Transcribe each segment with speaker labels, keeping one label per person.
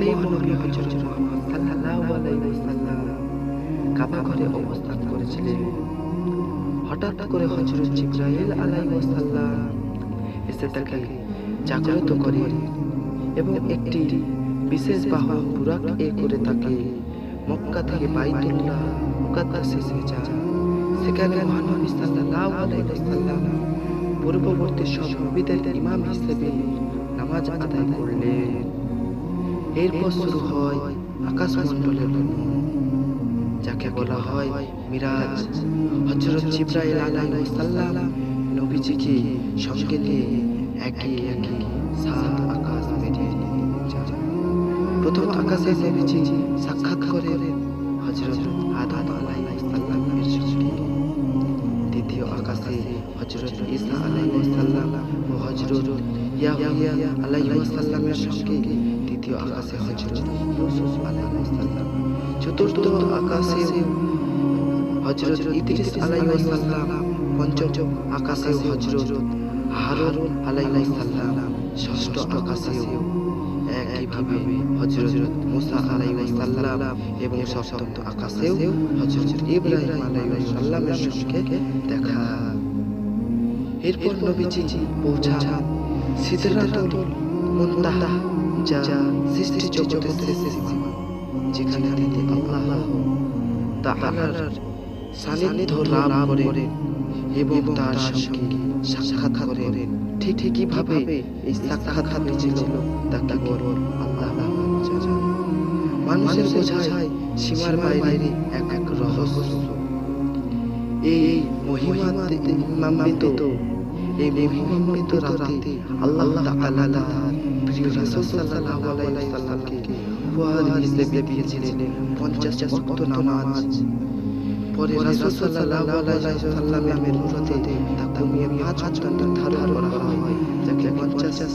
Speaker 1: মহানবী হযরত মুহাম্মদ সাল্লাল্লাহু আলাইহি ওয়াসাল্লাম কাবা ঘরে অবস্থান করেছিলেন। হঠাৎ করে হযরত জিবরাইল আলাইহিস সালাম এসে তাকে জাগ্রত করে এবং একটি বিশেষ বাহন বুরাক করে তাকে মক্কা থেকে বাইতুল্লাহ মুকাদ্দাসে নিয়ে যায়। সেখানে মহানবী সাল্লাল্লাহু আলাইহি ওয়াসাল্লাম পূর্ববর্তী সব নবীদের ইমাম হিসেবে নামাজ আদায় করলেন। এরপর শুরু হয় আকাশমণ্ডলের ভ্রমণ, যাকে বলা হয় মিরাজ। হযরত জিবরাইল আলাইহিস সালাম নবীজিকে সঙ্গে নিয়ে একে একে 7 আকাশ পেরিয়ে যান। প্রথম আকাশে নবীজি সাক্ষাৎ করেন হযরত আদম আলাইহিস সালামের সঙ্গে। দ্বিতীয় আকাশে হযরত ঈসা আলাইহিস সালাম ও হযরত ইয়াহইয়া আলাইহিস সালামের সঙ্গে। তৃতীয় আকাশে হযরত ইউসুফ আলাইহিস সালাম। চতুর্থ আকাশে হযরত ইদ্রিস আলাইহিস সালাম। পঞ্চম আকাশে হযরত হারুন আলাইহিস সালাম। ষষ্ঠ আকাশে একইভাবে হযরত মুসা আলাইহিস সালাম এবং সপ্তম আকাশেও হযরত ইব্রাহিম আলাইহিস সালামের সঙ্গে দেখা। এরপর নবীজি পৌঁছান সিদরাতুল মুনতাহা, যা সৃষ্টি জগতের শেষ সীমা, যেখানে তিনি আল্লাহ তাআলার সান্নিধ্য লাভ করেন এবং তার সঙ্গে সাক্ষাৎ করেন। ঠিক একইভাবে এই সাক্ষাৎ হয়েছিল তা কেবল আল্লাহ জানেন। মানুষের বোঝায় সীমার বাইরে এক এক রহস্য। এই মহিমান্বিত রাতে আল্লাহ তাআলা তার প্রিয় রাসূল সাল্লাল্লাহু আলাইহি ওয়াসাল্লামকে উপহার হিসেবে দিয়েছিলেন 50 ওয়াক্ত নামাজ। পরে রাসূল সাল্লাল্লাহু আলাইহি ওয়াসাল্লামের অনুরোধে তা কমিয়ে 5 ওয়াক্ত নির্ধারণ করা হয়, যাকে 50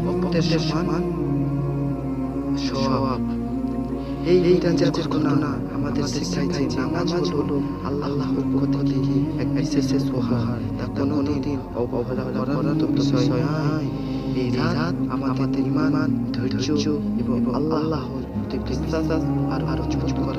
Speaker 1: ওয়াক্তের সমান সওয়াব। এই মিরাজের ঘটনা আমাদের শেখায় যে নামাজ হলো আল্লাহর পক্ষ থেকে এক বিশেষ উপহার, তা কোনোদিন অবহেলা করার বিষয় নয়। এই রাত আমাদের ঈমান, ধৈর্য এবং আল্লাহর প্রতি বিশ্বাস আরো মজবুত করে।